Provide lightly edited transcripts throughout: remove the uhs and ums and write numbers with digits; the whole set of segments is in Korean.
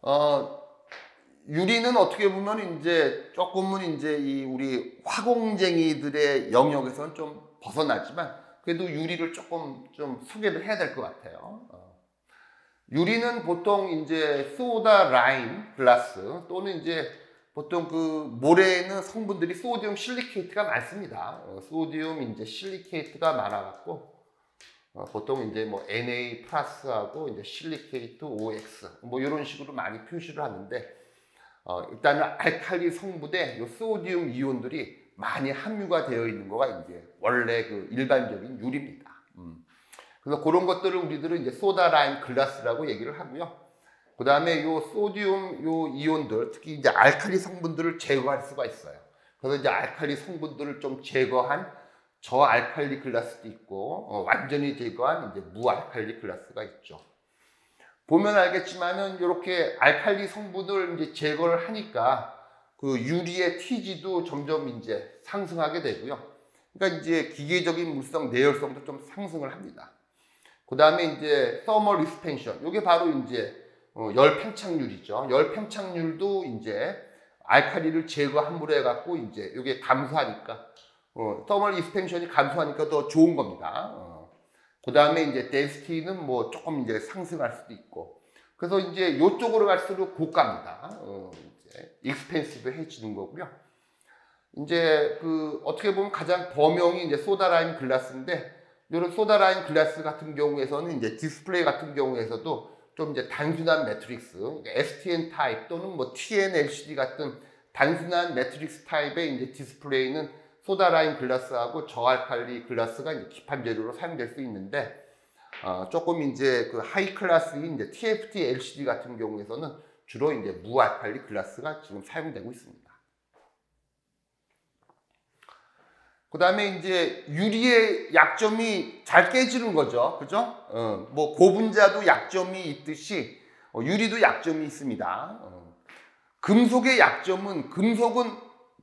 어, 유리는 어떻게 보면 이제 조금은 이제 이 우리 화공쟁이들의 영역에서는 좀 벗어나지만 그래도 유리를 조금 좀 소개를 해야 될 것 같아요. 유리는 보통 이제 소다 라임 글라스 또는 이제 보통 그 모래에는 성분들이 소디움 실리케이트가 많습니다. 소디움 이제 실리케이트가 많아갖고 보통 이제 뭐 Na 플러스하고 이제 실리케이트 OX 뭐 이런 식으로 많이 표시를 하는데 일단은 알칼리 성분에 요 소디움 이온들이 많이 함유가 되어 있는 거가 이제 원래 그 일반적인 유리입니다. 그래서 그런 것들을 우리들은 이제 소다 라임 글라스라고 얘기를 하고요. 그 다음에 요 소디움 요 이온들 특히 이제 알칼리 성분들을 제거할 수가 있어요. 그래서 이제 알칼리 성분들을 좀 제거한 저알칼리 글라스도 있고 완전히 제거한 이제 무알칼리 글라스가 있죠. 보면 알겠지만은 이렇게 알칼리 성분을 이제 제거를 하니까 그 유리의 TG도 점점 이제 상승하게 되고요. 그러니까 이제 기계적인 물성 내열성도 좀 상승을 합니다. 그 다음에 이제 thermal expansion 이게 바로 이제 열 팽창률이죠. 열 팽창률도 이제 알칼리를 제거함으로 해갖고 이제 이게 감소하니까 thermal expansion이 감소하니까 더 좋은 겁니다. 그 다음에 이제 density는 뭐 조금 이제 상승할 수도 있고 그래서 이제 이쪽으로 갈수록 고가입니다. 이제 expensive해지는 거고요. 이제 그 어떻게 보면 가장 범용이 이제 소다 라임 글라스인데 이런 소다 라임 글라스 같은 경우에서는 이제 디스플레이 같은 경우에서도 좀 이제 단순한 매트릭스, 그러니까 STN 타입 또는 뭐 TN LCD 같은 단순한 매트릭스 타입의 이제 디스플레이는 소다 라임 글라스하고 저알칼리 글라스가 이제 기판 재료로 사용될 수 있는데 조금 이제 그 하이 클래스인 이제 TFT LCD 같은 경우에서는 주로 이제 무알칼리 글라스가 지금 사용되고 있습니다. 그 다음에 이제 유리의 약점이 잘 깨지는 거죠. 그죠? 뭐 고분자도 약점이 있듯이 유리도 약점이 있습니다. 금속의 약점은 금속은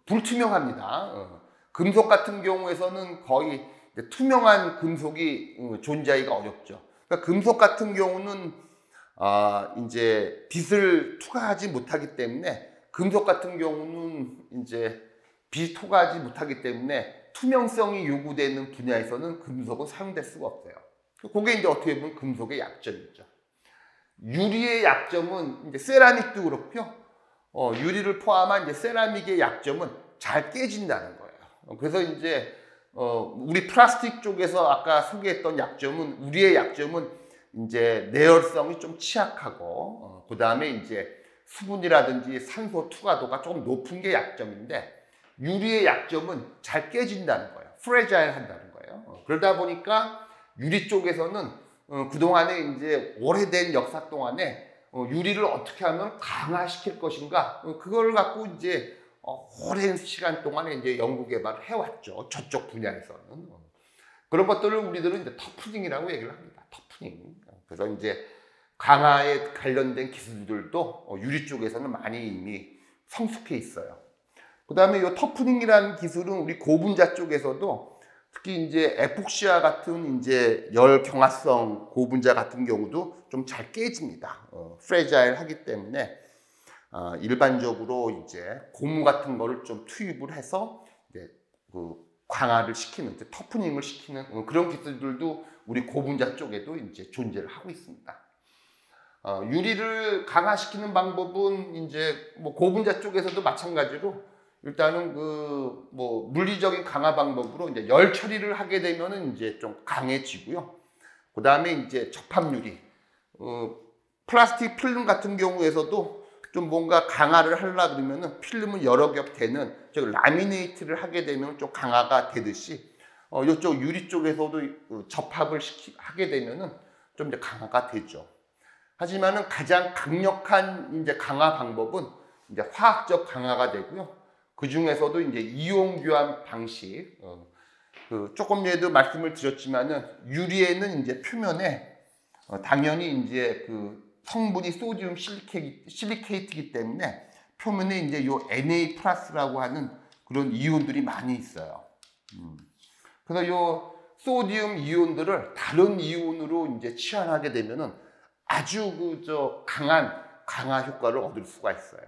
불투명합니다. 금속 같은 경우에서는 거의 투명한 금속이 존재하기가 어렵죠. 그러니까 금속 같은 경우는 이제 빛을 투과하지 못하기 때문에 금속 같은 경우는 이제 빛 투과하지 못하기 때문에 투명성이 요구되는 분야에서는 금속은 사용될 수가 없어요. 그게 이제 어떻게 보면 금속의 약점이죠. 유리의 약점은 이제 세라믹도 그렇고요. 유리를 포함한 이제 세라믹의 약점은 잘 깨진다는 거예요. 그래서 이제 우리 플라스틱 쪽에서 아까 소개했던 약점은 우리의 약점은 이제 내열성이 좀 취약하고 그 다음에 이제 수분이라든지 산소 투과도가 조금 높은 게 약점인데 유리의 약점은 잘 깨진다는 거예요. 프레자일 한다는 거예요. 그러다 보니까 유리 쪽에서는 그동안에 이제 오래된 역사 동안에 유리를 어떻게 하면 강화시킬 것인가 그걸 갖고 이제 오랜 시간 동안에 이제 연구 개발을 해왔죠. 저쪽 분야에서는. 그런 것들을 우리들은 이제 터프닝이라고 얘기를 합니다. 터프닝. 그래서 이제 강화에 관련된 기술들도 유리 쪽에서는 많이 이미 성숙해 있어요. 그 다음에 이 터프닝이라는 기술은 우리 고분자 쪽에서도 특히 이제 에폭시아 같은 이제 열 경화성 고분자 같은 경우도 좀 잘 깨집니다. 프레자일 하기 때문에 일반적으로 이제 고무 같은 거를 좀 투입을 해서 이제 그 강화를 시키는, 이제 터프닝을 시키는 그런 기술들도 우리 고분자 쪽에도 이제 존재를 하고 있습니다. 유리를 강화시키는 방법은 이제 뭐 고분자 쪽에서도 마찬가지로 일단은 그 뭐 물리적인 강화 방법으로 이제 열 처리를 하게 되면은 이제 좀 강해지고요. 그 다음에 이제 접합유리, 플라스틱 필름 같은 경우에서도 좀 뭔가 강화를 하려 그러면은 필름을 여러 겹 되는 즉 라미네이트를 하게 되면 좀 강화가 되듯이 이쪽 유리 쪽에서도 접합을 하게 되면은 좀 이제 강화가 되죠. 하지만은 가장 강력한 이제 강화 방법은 이제 화학적 강화가 되고요. 그 중에서도 이제 이온 교환 방식, 조금 전에도 말씀을 드렸지만은 유리에는 이제 표면에 당연히 이제 그 성분이 소디움 실리케이트이기 때문에 표면에 이제 요 Na 플러스라고 하는 그런 이온들이 많이 있어요. 그래서 요 소디움 이온들을 다른 이온으로 이제 치환하게 되면은 아주 강한 강화 효과를 얻을 수가 있어요.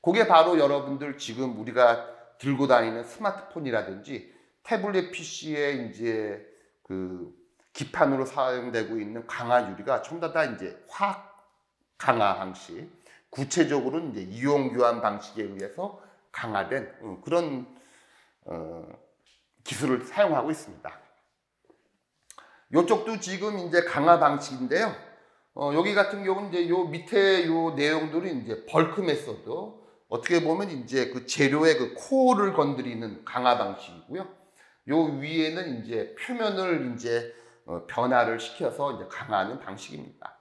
그게 바로 여러분들 지금 우리가 들고 다니는 스마트폰이라든지 태블릿 PC에 이제 그 기판으로 사용되고 있는 강화 유리가 전부 다 이제 화학 강화 방식, 구체적으로는 이제 이온 교환 방식에 의해서 강화된 그런 기술을 사용하고 있습니다. 이쪽도 지금 이제 강화 방식인데요. 여기 같은 경우는 이제 요 밑에 요 내용들이 이제 벌크 메소드, 어떻게 보면 이제 그 재료의 그 코어를 건드리는 강화 방식이고요. 요 위에는 이제 표면을 이제 변화를 시켜서 이제 강화하는 방식입니다.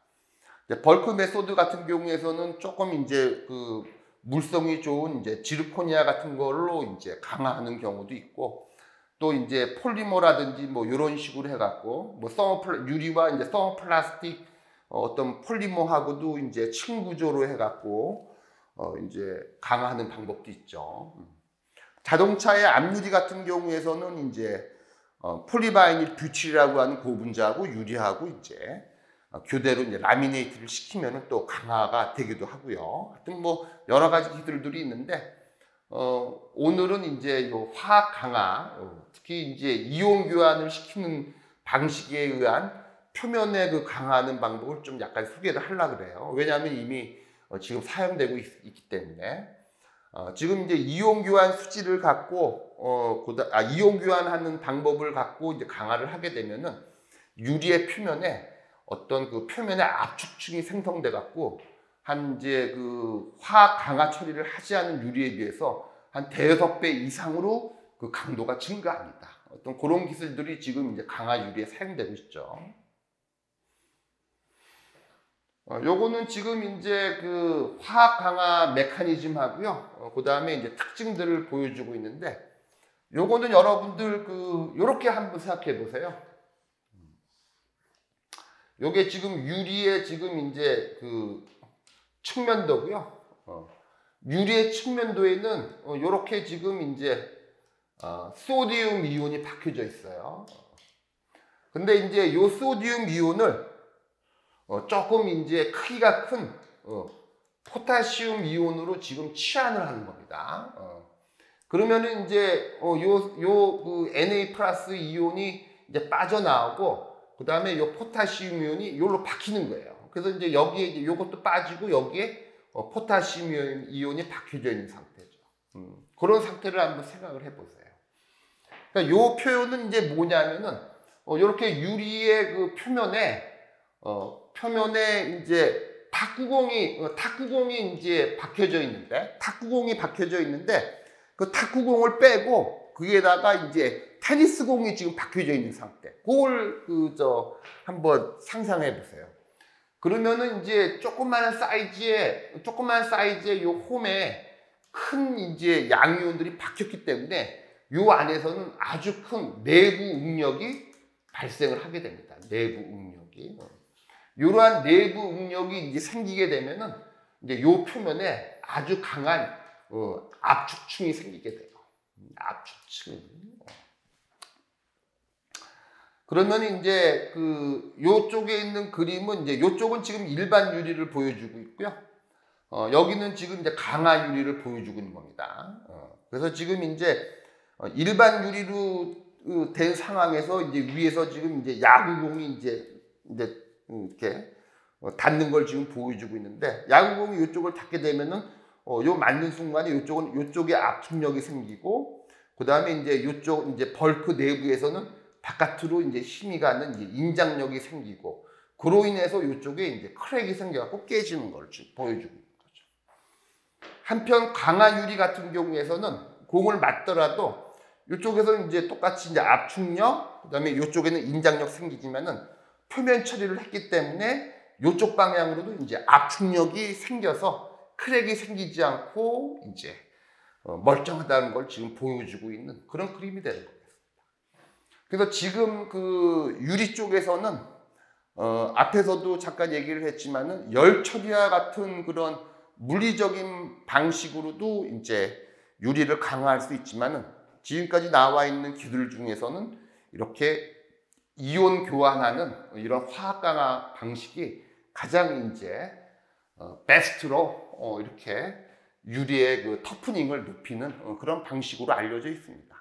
이제 벌크 메소드 같은 경우에서는 조금 이제 그 물성이 좋은 이제 지르코니아 같은 걸로 이제 강화하는 경우도 있고, 또 이제 폴리머라든지 뭐 이런 식으로 해갖고 뭐 유리와 이제 서머플라스틱 어떤 폴리머하고도 이제 층구조로 해갖고 이제 강화하는 방법도 있죠. 자동차의 앞유리 같은 경우에서는 이제 폴리바이닐 뷰틸이라고 하는 고분자하고 유리하고 이제 교대로 이제 라미네이트를 시키면은 또 강화가 되기도 하고요. 하여튼 뭐 여러 가지 기술들이 있는데 오늘은 이제 요 화학 강화, 특히 이제 이온 교환을 시키는 방식에 의한 표면에 그 강화하는 방법을 좀 약간 소개를 하려고 그래요. 왜냐하면 이미 지금 사용되고 있기 때문에 지금 이제 이온 교환 수지를 갖고 이온 교환하는 방법을 갖고 이제 강화를 하게 되면은 유리의 표면에 어떤 그 표면의 압축층이 생성돼 갖고 한 이제 그 화학 강화 처리를 하지 않은 유리에 비해서 한 대여섯 배 이상으로 그 강도가 증가합니다. 어떤 그런 기술들이 지금 이제 강화 유리에 사용되고 있죠. 요거는 지금 이제 그 화학 강화 메커니즘 하고요. 그 다음에 이제 특징들을 보여주고 있는데, 요거는 여러분들 요렇게 한번 생각해 보세요. 요게 지금 유리의 지금 이제 그 측면도고요. 유리의 측면도에는 요렇게 지금 이제 소디움 이온이 박혀져 있어요. 근데 이제 요 소디움 이온을 조금 이제 크기가 큰 포타시움 이온으로 지금 치환을 하는 겁니다. 그러면은 이제 그 Na 플러스 이온이 이제 빠져나오고, 그 다음에 요 포타시움 이온이 요로 박히는 거예요. 그래서 이제 여기에 이제 요것도 빠지고 여기에 포타시움 이온이 박혀져 있는 상태죠. 그런 상태를 한번 생각을 해보세요. 그러니까 요 표현은 이제 뭐냐면은 요렇게 유리의 그 표면에 이제 탁구공이 이제 박혀져 있는데, 그 탁구공을 빼고 거기에다가 이제 테니스공이 지금 박혀져 있는 상태. 그걸 한번 상상해 보세요. 그러면은 이제 조그마한 사이즈의 요 홈에 큰 이제 양이온들이 박혔기 때문에 요 안에서는 아주 큰 내부 응력이 발생을 하게 됩니다. 내부 응력이. 이러한 내부 응력이 이제 생기게 되면은 이제 요 표면에 아주 강한 압축층이 생기게 돼요. 압축층. 그러면 이제 요쪽에 있는 그림은 이제 요쪽은 지금 일반 유리를 보여주고 있고요. 여기는 지금 이제 강화 유리를 보여주고 있는 겁니다. 그래서 지금 이제 일반 유리로 된 상황에서 이제 위에서 지금 이제 야구공이 이제 이렇게 닿는 걸 지금 보여주고 있는데, 야구공이 이쪽을 닿게 되면은 요 맞는 순간에 요쪽에 압축력이 생기고, 그 다음에 이제 요쪽 이제 벌크 내부에서는 바깥으로 이제 힘이 가는 이제 인장력이 생기고, 그로 인해서 요쪽에 이제 크랙이 생겨갖고 깨지는 걸 보여주고 있는 거죠. 한편 강화 유리 같은 경우에서는 공을 맞더라도 요쪽에서 이제 똑같이 이제 압축력, 그 다음에 요쪽에는 인장력 생기지만은 표면 처리를 했기 때문에 요쪽 방향으로도 이제 압축력이 생겨서 크랙이 생기지 않고 이제 멀쩡하다는 걸 지금 보여주고 있는 그런 그림이 되는 거예요. 그래서 지금 그 유리 쪽에서는 앞에서도 잠깐 얘기를 했지만은 열 처리와 같은 그런 물리적인 방식으로도 이제 유리를 강화할 수 있지만은, 지금까지 나와 있는 기술 중에서는 이렇게 이온 교환하는 이런 화학 강화 방식이 가장 이제 베스트로 이렇게 유리의 그 터프닝을 높이는 그런 방식으로 알려져 있습니다.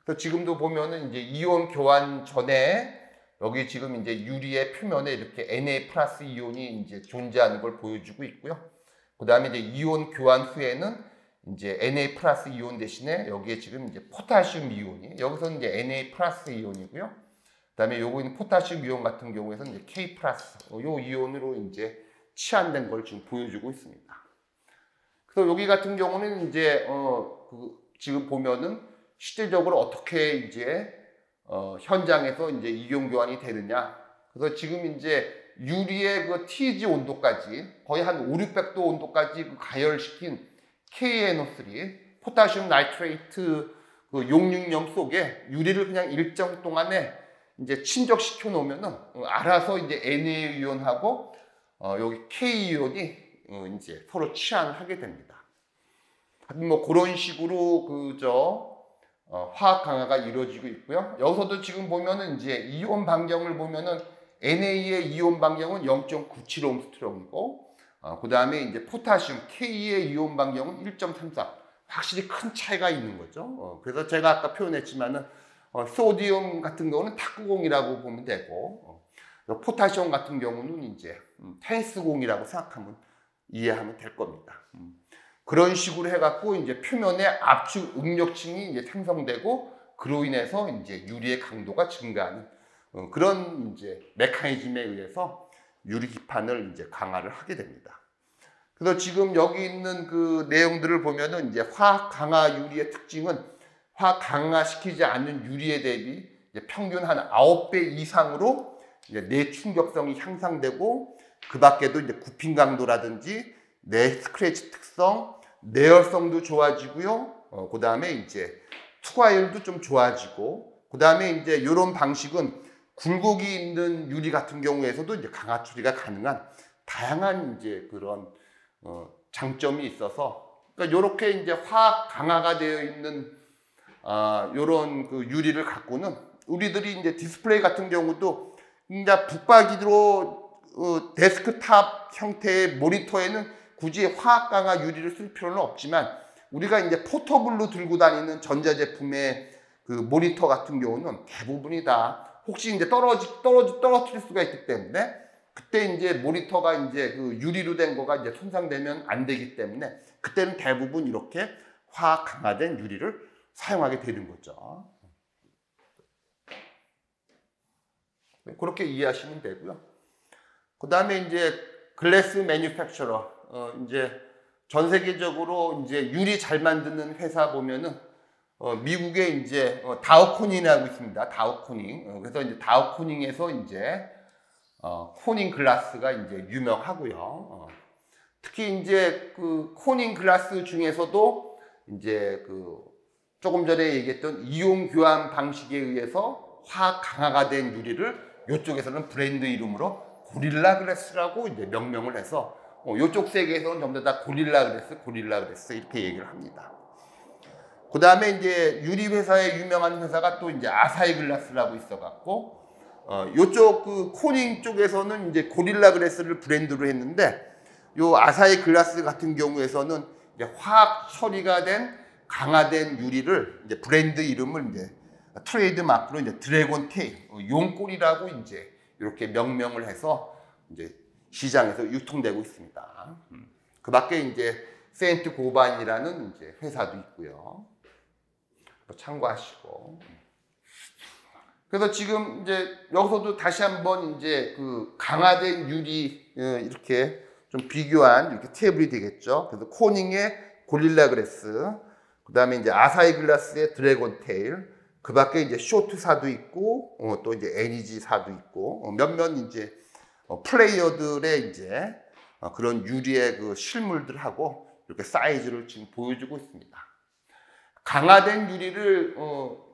그래서 지금도 보면은 이제 이온 교환 전에 여기 지금 이제 유리의 표면에 이렇게 Na 플러스 이온이 이제 존재하는 걸 보여주고 있고요. 그 다음에 이제 이온 교환 후에는 이제 Na 플러스 이온 대신에 여기에 지금 이제 포타슘 이온이, 여기서는 이제 Na 플러스 이온이고요. 그 다음에 요거 있는 포타슘 이온 같은 경우에는 이제 K 플러스, 요 이온으로 이제 치환된 걸 지금 보여주고 있습니다. 그래서 여기 같은 경우는 이제 지금 보면은 실질적으로 어떻게 이제 현장에서 이제 이온 교환이 되느냐. 그래서 지금 이제 유리의 그 TG 온도까지 거의 한 500~600도 온도까지 그 가열시킨 KNO3 포타슘 나이트레이트 그 용융염 속에 유리를 그냥 일정 동안에 이제 침적시켜 놓으면은 알아서 이제 Na 이온하고 여기 K 이온이 이제 서로 치환을 하게 됩니다. 뭐 그런 식으로 화학 강화가 이루어지고 있고요. 여기서도 지금 보면은 이제 이온 반경을 보면은 NA의 이온 반경은 0.97옴스트롱이고, 그 다음에 이제 포타슘 K의 이온 반경은 1.34. 확실히 큰 차이가 있는 거죠. 그래서 제가 아까 표현했지만은 소디움 같은 경우는 탁구공이라고 보면 되고, 포타슘 같은 경우는 이제 테니스공이라고 생각하면 이해하면 될 겁니다. 그런 식으로 해갖고 이제 표면에 압축 응력층이 이제 생성되고 그로 인해서 이제 유리의 강도가 증가하는 그런 이제 메커니즘에 의해서 유리 기판을 이제 강화를 하게 됩니다. 그래서 지금 여기 있는 그 내용들을 보면은 이제 화학 강화 유리의 특징은 화학 강화시키지 않는 유리에 대비 이제 평균 한 9배 이상으로 이제 내충격성이 향상되고 그 밖에도 이제 굽힘 강도라든지 내 스크래치 특성, 내열성도 좋아지고요. 그 다음에 이제 투과율도 좀 좋아지고, 그 다음에 이제 이런 방식은 굴곡이 있는 유리 같은 경우에서도 이제 강화 처리가 가능한 다양한 이제 그런 장점이 있어서, 그러니까 이렇게 이제 화학 강화가 되어 있는 이런 그 유리를 갖고는 우리들이 이제 디스플레이 같은 경우도 이제 붙박이로 데스크탑 형태의 모니터에는 굳이 화학 강화 유리를 쓸 필요는 없지만 우리가 이제 포터블로 들고 다니는 전자제품의 그 모니터 같은 경우는 대부분이 다 혹시 이제 떨어뜨릴 수가 있기 때문에 그때 이제 모니터가 이제 그 유리로 된 거가 이제 손상되면 안 되기 때문에 그때는 대부분 이렇게 화학 강화된 유리를 사용하게 되는 거죠. 그렇게 이해하시면 되고요. 그 다음에 이제 글래스 매니팩처러, 이제 전 세계적으로 이제 유리 잘 만드는 회사 보면은 미국에 이제 다우코닝이라고 있습니다. 다우코닝. 그래서 이제 다우코닝에서 이제 코닝 글라스가 이제 유명하고요. 특히 이제 그 코닝 글라스 중에서도 이제 그 조금 전에 얘기했던 이온 교환 방식에 의해서 화학 강화가 된 유리를 이쪽에서는 브랜드 이름으로 고릴라 글래스라고 이제 명명을 해서 이쪽 세계에서는 전부 다 고릴라 글래스 이렇게 얘기를 합니다. 그 다음에 이제 유리 회사의 유명한 회사가 또 이제 아사히 글라스라고 있어갖고 이쪽 그 코닝 쪽에서는 이제 고릴라 글래스를 브랜드로 했는데 요 아사히 글라스 같은 경우에서는 이제 화학 처리가 된 강화된 유리를 이제 브랜드 이름을 이제 트레이드 마크로 이제 드래곤 테일, 용꼬리라고 이제 이렇게 명명을 해서 이제 시장에서 유통되고 있습니다. 그 밖에 이제 세인트 고반이라는 이제 회사도 있고요. 참고하시고. 그래서 지금 이제 여기서도 다시 한번 이제 그 강화된 유리 이렇게 좀 비교한 이렇게 테이블이 되겠죠. 그래서 코닝의 고릴라 글래스, 그 다음에 이제 아사히 글라스의 드래곤 테일, 그 밖에 이제 쇼트사도 있고, 또 이제 NEG사도 있고, 몇몇 이제 플레이어들의 이제 그런 유리의 그 실물들하고 이렇게 사이즈를 지금 보여주고 있습니다. 강화된 유리를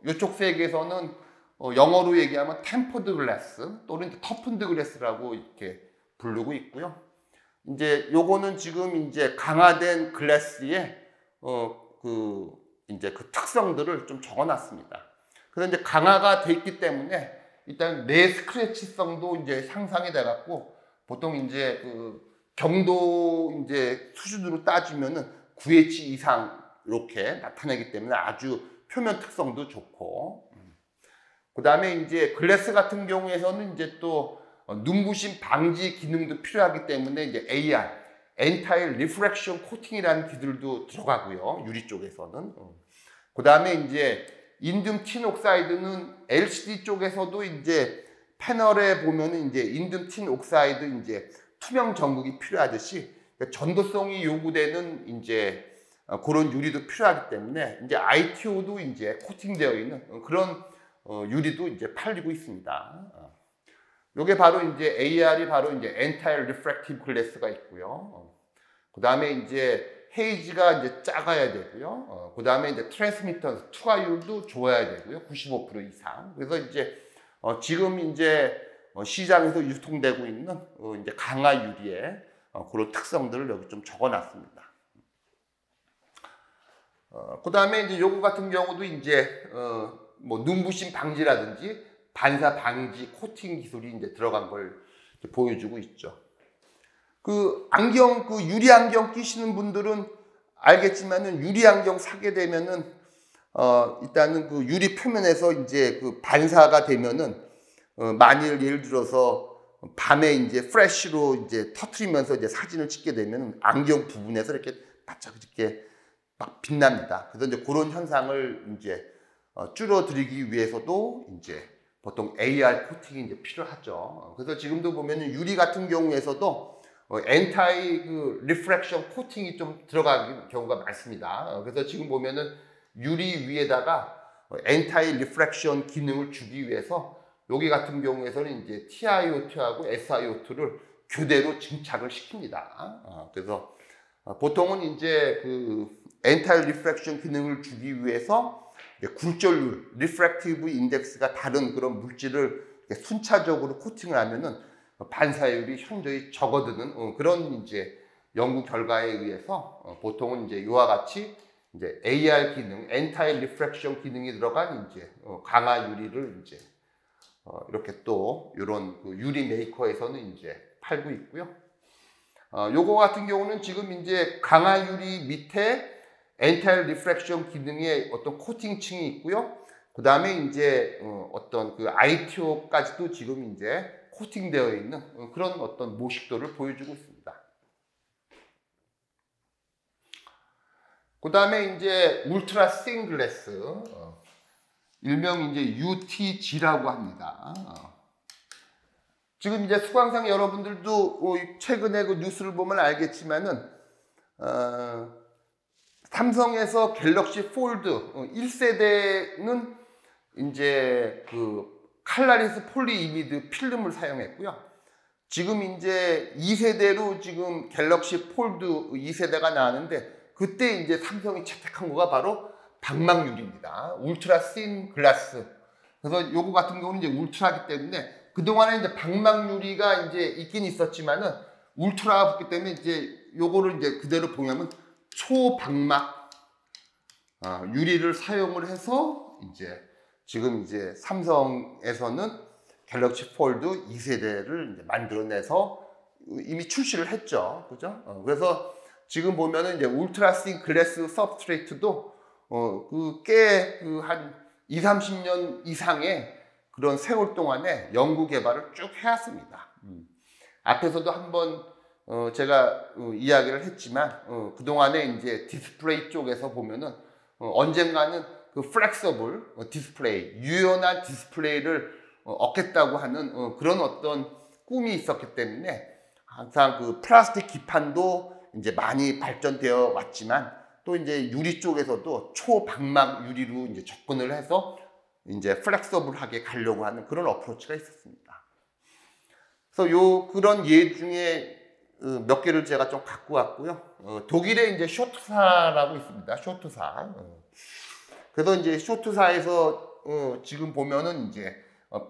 이쪽 세계에서는 영어로 얘기하면 템퍼드 글래스 또는 터픈드 글래스라고 이렇게 부르고 있고요. 이제 요거는 지금 이제 강화된 글래스의 이제 그 특성들을 좀 적어놨습니다. 그래서 이제 강화가 돼 있기 때문에 일단 내 스크래치성도 이제 향상이 돼갖고 보통 이제 그 경도 이제 수준으로 따지면은 9H 이상 이렇게 나타내기 때문에 아주 표면 특성도 좋고, 그 다음에 이제 글래스 같은 경우에서는 이제 또 눈부심 방지 기능도 필요하기 때문에 이제 AR, Anti Refraction Coating이라는 기술도 들어가고요. 유리 쪽에서는. 그 다음에 이제 인듐 틴 옥사이드는 LCD 쪽에서도 이제 패널에 보면은 이제 인듐 틴 옥사이드 이제 투명 전극이 필요하듯이 전도성이 요구되는 이제 그런 유리도 필요하기 때문에 이제 ITO도 이제 코팅되어 있는 그런 유리도 이제 팔리고 있습니다. 요게 바로 이제 AR이 바로 이제 Anti Refractive Glass가 있고요. 그 다음에 이제 헤이즈가 이제 작아야 되고요. 그 다음에 이제 트랜스미턴스 투과율도 좋아야 되고요. 95% 이상. 그래서 이제 지금 이제 시장에서 유통되고 있는 이제 강화 유리의 그런 특성들을 여기 좀 적어놨습니다. 그 다음에 이제 요거 같은 경우도 이제 뭐 눈부심 방지라든지 반사 방지 코팅 기술이 이제 들어간 걸 보여주고 있죠. 그 안경, 그 유리 안경 끼시는 분들은 알겠지만은 유리 안경 사게 되면은 일단은 그 유리 표면에서 이제 그 반사가 되면은 만일 예를 들어서 밤에 이제 플래시로 이제 터트리면서 이제 사진을 찍게 되면 안경 부분에서 이렇게 바짝 이렇게 막 빛납니다. 그래서 이제 그런 현상을 이제 줄여드리기 위해서도 이제 보통 AR 코팅이 이제 필요하죠. 그래서 지금도 보면은 유리 같은 경우에서도 엔타이 그 리프렉션 코팅이 좀 들어가는 경우가 많습니다. 그래서 지금 보면은 유리 위에다가 엔타이 리프렉션 기능을 주기 위해서 여기 같은 경우에서는 이제 TiO2하고 SiO2를 교대로 증착을 시킵니다. 그래서 보통은 이제 그 엔타이 리프렉션 기능을 주기 위해서 굴절률, 리프렉티브 인덱스가 다른 그런 물질을 순차적으로 코팅을 하면은 반사율이 현저히 적어드는 그런 이제 연구 결과에 의해서 보통은 이제 이와 같이 이제 AR 기능, 엔타이 리프렉션 기능이 들어간 이제 강화 유리를 이제 이렇게 또 이런 그 유리 메이커에서는 이제 팔고 있고요. 요거 같은 경우는 지금 이제 강화 유리 밑에 엔타일 리프렉션 기능의 어떤 코팅층이 있고요. 그 다음에 이제 어떤 그 ITO까지도 지금 이제 코팅되어 있는 그런 어떤 모식도를 보여주고 있습니다. 그 다음에 이제 울트라 싱 글래스, 일명 이제 UTG라고 합니다. 지금 이제 수강생 여러분들도 최근에 그 뉴스를 보면 알겠지만은 삼성에서 갤럭시 폴드 1세대는 이제 그 칼라리스 폴리이미드 필름을 사용했고요. 지금 이제 2세대로 지금 갤럭시 폴드 2세대가 나왔는데 그때 이제 삼성이 채택한 거가 바로 방막유리입니다. 울트라 씬 글라스. 그래서 요거 같은 경우는 이제 울트라기 때문에 그동안에 이제 방막유리가 이제 있긴 있었지만은 울트라가 붙기 때문에 이제 요거를 이제 그대로 보면 초방막 유리를 사용을 해서 이제 지금 이제 삼성에서는 갤럭시 폴드 2세대를 이제 만들어내서 이미 출시를 했죠. 그죠? 그래서 지금 보면은 이제 울트라 씬 글래스 서브스트레이트도 그 꽤 그 한 2, 30년 이상의 그런 세월 동안에 연구 개발을 쭉 해왔습니다. 앞에서도 한번 제가 이야기를 했지만 그동안에 이제 디스플레이 쪽에서 보면은 언젠가는 그 플렉서블 디스플레이, 유연한 디스플레이를 얻겠다고 하는 그런 어떤 꿈이 있었기 때문에 항상 그 플라스틱 기판도 이제 많이 발전되어 왔지만 또 이제 유리 쪽에서도 초방막 유리로 이제 접근을 해서 이제 플렉서블하게 가려고 하는 그런 어프로치가 있었습니다. 그래서 그런 예 중에 몇 개를 제가 좀 갖고 왔고요. 독일에 이제 쇼트사라고 있습니다. 쇼트사. 그래서 이제 쇼트사에서 지금 보면은 이제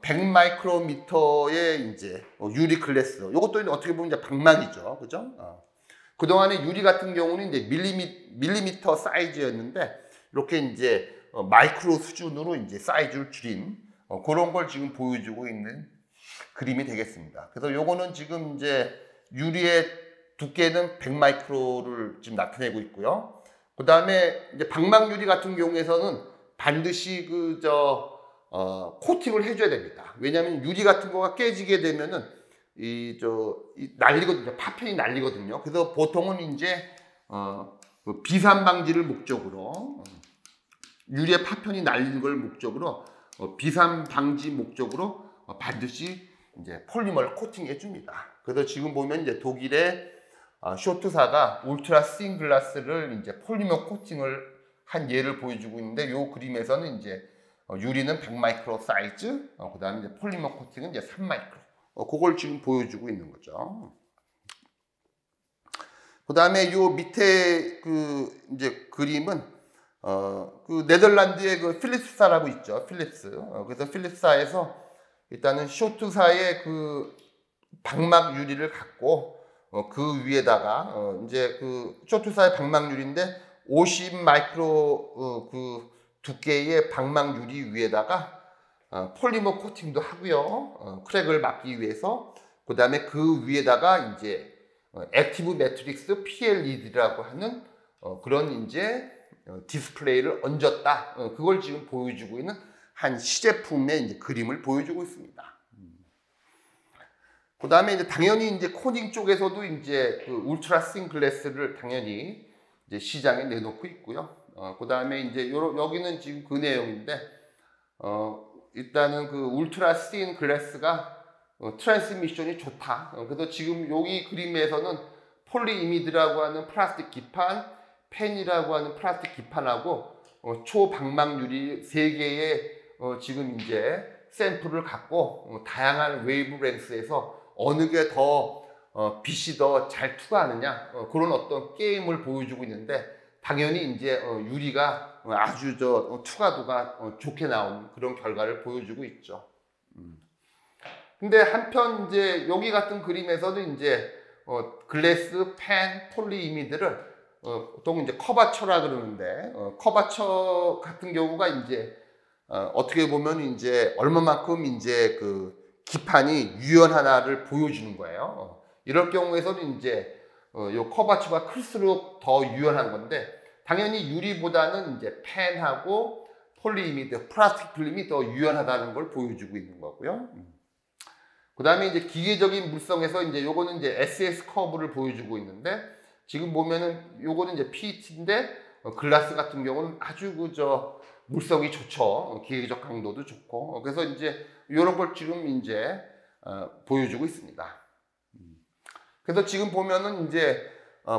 100 마이크로미터의 이제 유리 글래스. 이것도 어떻게 보면 이제 방막이죠. 그죠? 그동안에 유리 같은 경우는 이제 밀리미터 사이즈였는데 이렇게 이제 마이크로 수준으로 이제 사이즈를 줄인 그런 걸 지금 보여주고 있는 그림이 되겠습니다. 그래서 요거는 지금 이제 유리의 두께는 100마이크로를 지금 나타내고 있고요. 그 다음에 이제 방망유리 같은 경우에서는 반드시 코팅을 해줘야 됩니다. 왜냐하면 유리 같은 거가 깨지게 되면은 날리거든요. 파편이 날리거든요. 그래서 보통은 이제 비산 방지를 목적으로 유리의 파편이 날리는 걸 목적으로 비산 방지 목적으로 반드시 이제 폴리머를 코팅해 줍니다. 그래서 지금 보면 이제 독일의 쇼트사가 울트라 씬 글라스를 이제 폴리머 코팅을 한 예를 보여주고 있는데, 이 그림에서는 이제 유리는 100마이크로 사이즈, 그 다음에 이제 폴리머 코팅은 이제 3마이크로. 그걸 지금 보여주고 있는 거죠. 그 다음에 요 밑에 이제 그림은 네덜란드의 필립스사라고 있죠. 필립스. 그래서 필립스사에서 일단은 쇼트사의 방막 유리를 갖고 그 위에다가 이제 쇼트사의 방막 유리인데 50 마이크로 두께의 방막 유리 위에다가 폴리머 코팅도 하고요. 크랙을 막기 위해서. 그 다음에 그 위에다가 이제 액티브 매트릭스 PLED라고 하는 그런 이제 디스플레이를 얹었다. 그걸 지금 보여주고 있는 한 시제품의 이제 그림을 보여주고 있습니다. 그 다음에 이제 당연히 이제 코닝 쪽에서도 이제 울트라 씬 글래스를 당연히 이제 시장에 내놓고 있고요. 그 다음에 이제 여기는 지금 그 내용인데, 일단은 울트라 씬 글래스가 트랜스미션이 좋다. 그래서 지금 여기 그림에서는 폴리이미드라고 하는 플라스틱 기판, 펜이라고 하는 플라스틱 기판하고 초방막 유리 3개의 지금 이제 샘플을 갖고 다양한 웨이브랭스에서 어느 게 더 빛이 더 잘 투과하느냐, 그런 어떤 게임을 보여주고 있는데, 당연히 이제 유리가 아주 투과도가 좋게 나온 그런 결과를 보여주고 있죠. 근데 한편 이제 여기 같은 그림에서는 이제 글래스, 펜, 폴리이미드를 보통 이제 커바처라 그러는데, 커바처 같은 경우가 이제 어떻게 보면 이제 얼마만큼 이제 기판이 유연하나를 보여주는 거예요. 이럴 경우에서는 이제 요 커바처가 클수록 더 유연한 건데, 당연히 유리보다는 이제 펜하고 폴리이미드, 플라스틱 필름이 더 유연하다는 걸 보여주고 있는 거고요. 그 다음에 이제 기계적인 물성에서 이제 요거는 이제 SS 커브를 보여주고 있는데, 지금 보면은 요거는 이제 PET인데 글라스 같은 경우는 아주 물성이 좋죠. 기계적 강도도 좋고. 그래서 이제 요런 걸 지금 이제 보여주고 있습니다. 그래서 지금 보면은 이제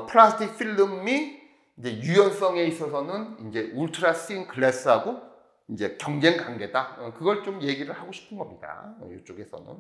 플라스틱 필름이 이제 유연성에 있어서는 이제 울트라 씬 글래스하고 이제 경쟁 관계다. 그걸 좀 얘기를 하고 싶은 겁니다. 이쪽에서는.